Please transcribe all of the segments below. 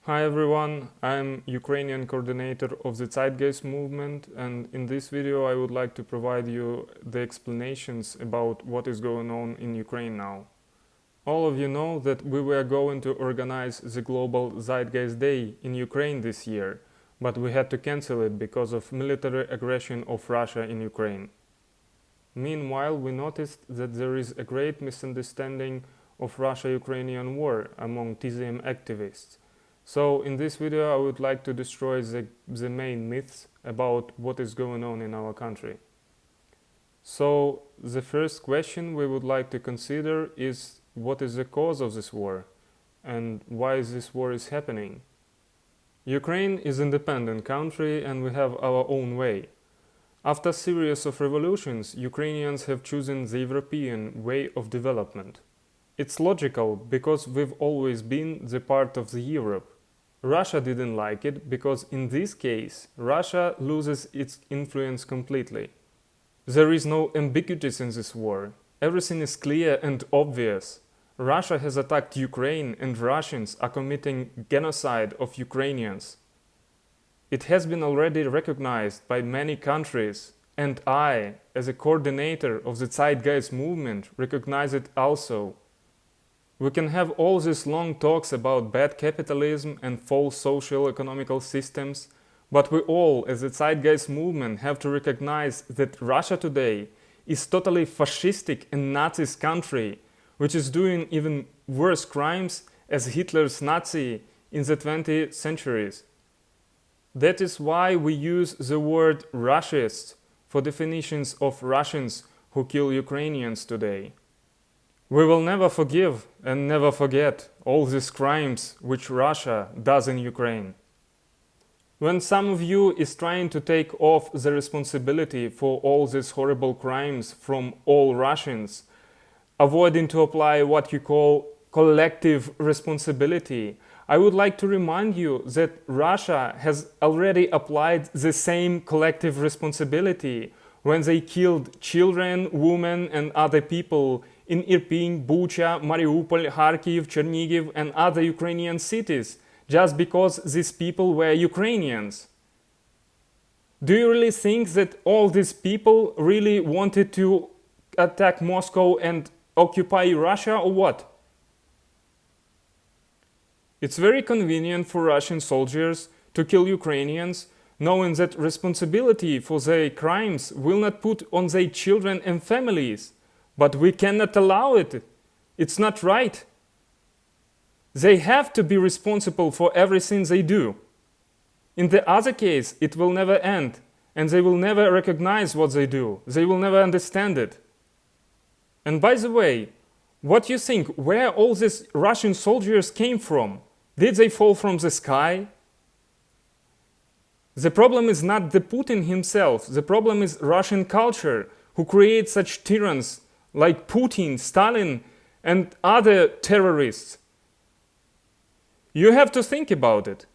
Hi everyone, I'm Ukrainian coordinator of the Zeitgeist movement, and in this video I would like to provide you the explanations about what is going on in Ukraine now. All of you know that we were going to organize the global Zeitgeist Day in Ukraine this year, but we had to cancel it because of military aggression of Russia in Ukraine. Meanwhile, we noticed that there is a great misunderstanding of Russo-Ukrainian War among TZM activists. So in this video I would like to destroy the main myths about what is going on in our country. So the first question we would like to consider is what is the cause of this war and why this war is happening. Ukraine is an independent country and we have our own way. After a series of revolutions, Ukrainians have chosen the European way of development. It's logical because we've always been the part of the Europe. Russia didn't like it because in this case, Russia loses its influence completely. There is no ambiguity in this war. Everything is clear and obvious. Russia has attacked Ukraine and Russians are committing genocide of Ukrainians. It has been already recognized by many countries, and I, as a coordinator of the Zeitgeist movement, recognize it also. We can have all these long talks about bad capitalism and false socio-economical systems, but we all, as the Zeitgeist movement, have to recognize that Russia today is totally fascistic and Nazist country, which is doing even worse crimes as Hitler's Nazi in the 20th centuries. That is why we use the word Russists for definitions of Russians who kill Ukrainians today. We will never forgive and never forget all these crimes which Russia does in Ukraine. When some of you is trying to take off the responsibility for all these horrible crimes from all Russians, avoiding to apply what you call collective responsibility, I would like to remind you that Russia has already applied the same collective responsibility when they killed children, women and other people in Irpin, Bucha, Mariupol, Kharkiv, Chernihiv and other Ukrainian cities, just because these people were Ukrainians. Do you really think that all these people really wanted to attack Moscow and occupy Russia or what? It's very convenient for Russian soldiers to kill Ukrainians, knowing that responsibility for their crimes will not put on their children and families. But we cannot allow it. It's not right. They have to be responsible for everything they do. In the other case, it will never end, and they will never recognize what they do. They will never understand it. And by the way, what do you think, where all these Russian soldiers came from? Did they fall from the sky? The problem is not the Putin himself. The problem is Russian culture, who creates such tyrants like Putin, Stalin, and other terrorists. You have to think about it.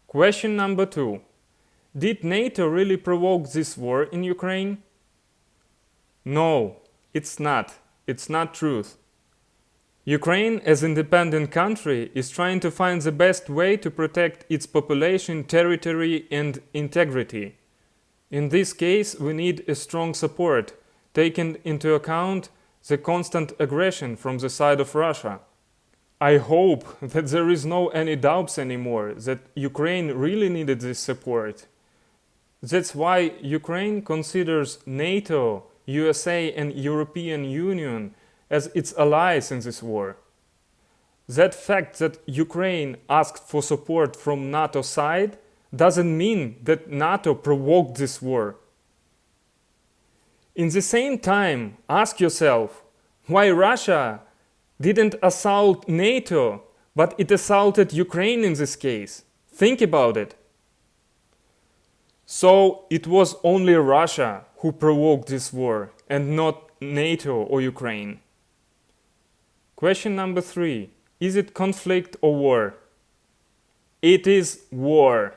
Question number 2. Did NATO really provoke this war in Ukraine? No, it's not. It's not truth. Ukraine, as an independent country, is trying to find the best way to protect its population, territory, and integrity. In this case, we need a strong support, taking into account the constant aggression from the side of Russia. I hope that there is no any doubts anymore that Ukraine really needed this support. That's why Ukraine considers NATO, USA and European Union as its allies in this war. That fact that Ukraine asked for support from NATO side doesn't mean that NATO provoked this war. In the same time, ask yourself why Russia didn't assault NATO, but it assaulted Ukraine in this case. Think about it. So it was only Russia who provoked this war and not NATO or Ukraine. Question number 3. Is it conflict or war? It is war.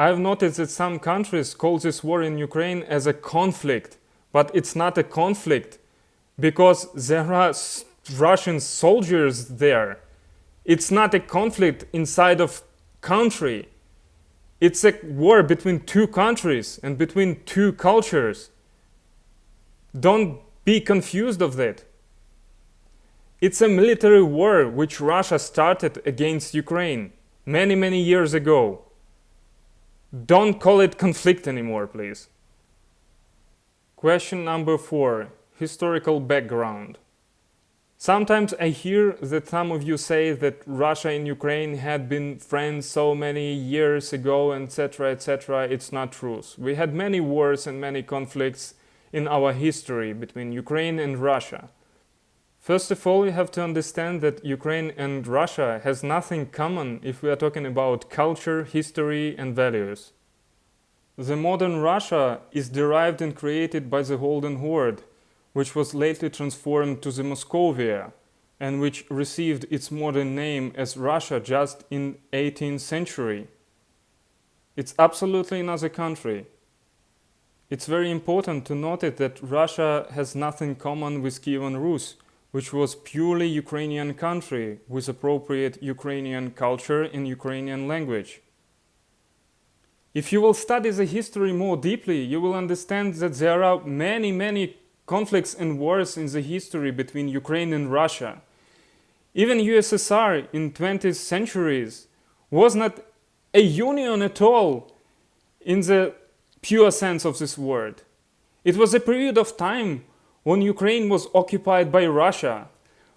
I've noticed that some countries call this war in Ukraine as a conflict, but it's not a conflict because there are Russian soldiers there. It's not a conflict inside of country. It's a war between two countries and between two cultures. Don't be confused of that. It's a military war which Russia started against Ukraine many, many years ago. Don't call it conflict anymore, please. Question number 4. Historical background. Sometimes I hear that some of you say that Russia and Ukraine had been friends so many years ago, etc., etc. It's not true. We had many wars and many conflicts in our history between Ukraine and Russia. First of all, you have to understand that Ukraine and Russia has nothing common if we are talking about culture, history, and values. The modern Russia is derived and created by the Golden Horde, which was lately transformed to the Moscovia, and which received its modern name as Russia just in 18th century. It's absolutely another country. It's very important to note that Russia has nothing common with Kievan Rus, which was purely Ukrainian country with appropriate Ukrainian culture and Ukrainian language. If you will study the history more deeply, you will understand that there are many, many conflicts and wars in the history between Ukraine and Russia. Even USSR in 20th centuries was not a union at all in the pure sense of this word. It was a period of time when Ukraine was occupied by Russia,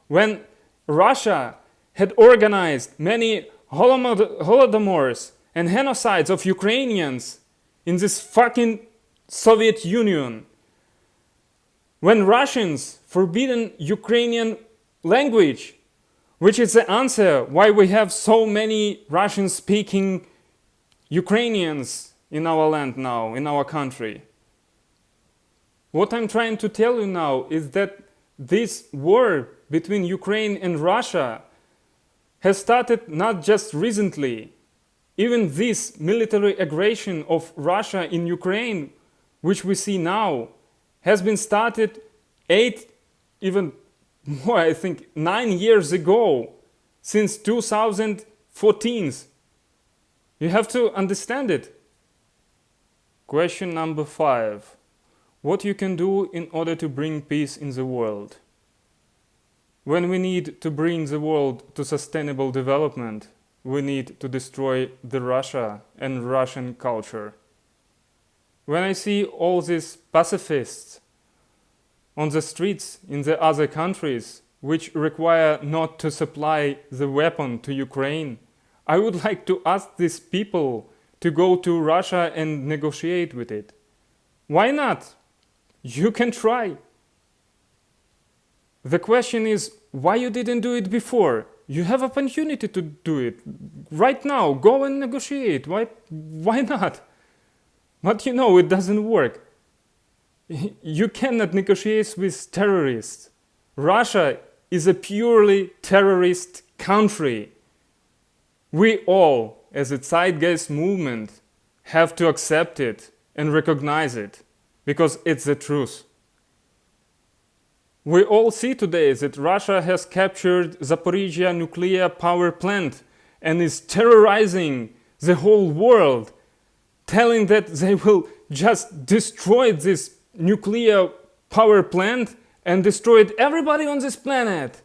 when Russia had organized many holodomors and genocides of Ukrainians in this fucking Soviet Union, when Russians forbidden Ukrainian language, which is the answer why we have so many Russian-speaking Ukrainians in our land now, in our country. What I'm trying to tell you now is that this war between Ukraine and Russia has started not just recently. Even this military aggression of Russia in Ukraine, which we see now, has been started 8, even more, I think, 9 years ago, since 2014. You have to understand it. Question number 5. What you can do in order to bring peace in the world? When we need to bring the world to sustainable development, we need to destroy the Russia and Russian culture. When I see all these pacifists on the streets in the other countries which require not to supply the weapon to Ukraine, I would like to ask these people to go to Russia and negotiate with it. Why not? You can try. The question is, why you didn't do it before? You have opportunity to do it right now. Go and negotiate. Why not? But you know it doesn't work. You cannot negotiate with terrorists. Russia is a purely terrorist country. We all, as a Zeitgeist movement, have to accept it and recognize it, because it's the truth. We all see today that Russia has captured Zaporizhia nuclear power plant and is terrorizing the whole world, telling that they will just destroy this nuclear power plant and destroy everybody on this planet.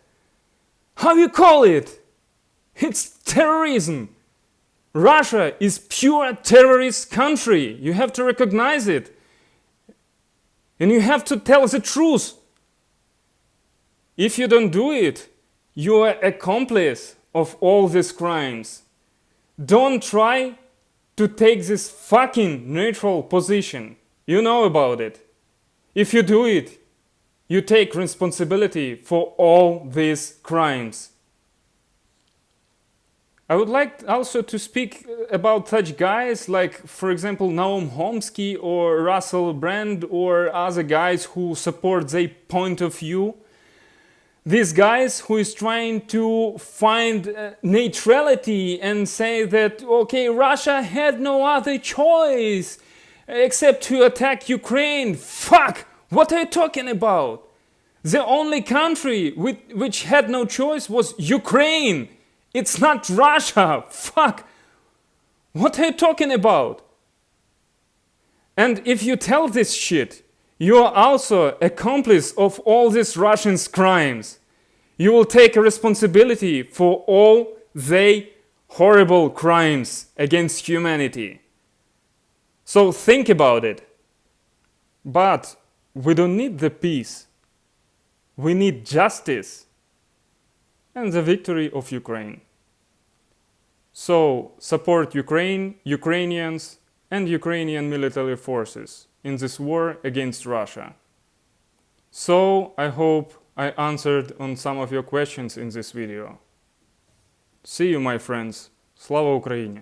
How you call it? It's terrorism. Russia is pure terrorist country. You have to recognize it. And you have to tell the truth. If you don't do it, you are accomplice of all these crimes. Don't try to take this fucking neutral position. You know about it. If you do it, you take responsibility for all these crimes. I would like also to speak about such guys like, for example, Naum Chomsky or Russell Brand or other guys who support their point of view. These guys who is trying to find neutrality and say that, okay, Russia had no other choice except to attack Ukraine. Fuck! What are you talking about? The only country which had no choice was Ukraine. It's not Russia! Fuck! What are you talking about? And if you tell this shit, you are also accomplice of all these Russians' crimes. You will take a responsibility for all their horrible crimes against humanity. So think about it. But we don't need the peace. We need justice and the victory of Ukraine. So support Ukraine, Ukrainians, and Ukrainian military forces in this war against Russia. So I hope I answered on some of your questions in this video. See you, my friends. Slava Ukraini!